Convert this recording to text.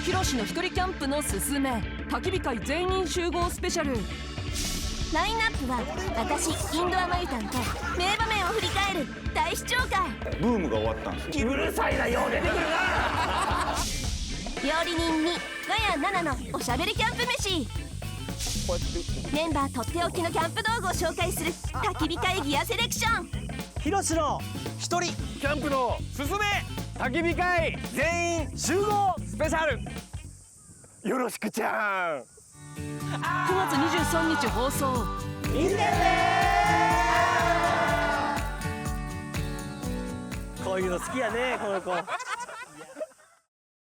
ヒロシの一人キャンプのすすめ焚き火会全員集合スペシャル。ラインナップは私インドアマユタンと名場面を振り返る大視聴会。ブームが終わったんですよ。うるさいな、よう出てくるな。料理人にガヤナナのおしゃべりキャンプ飯。メンバーとっておきのキャンプ道具を紹介する焚き火会ギアセレクション。ヒロシの一人キャンプのすすめ焚き火会全員集合スペシャル。よろしくちゃん。9月23日放送。見てねー。こういうの好きやね、この子。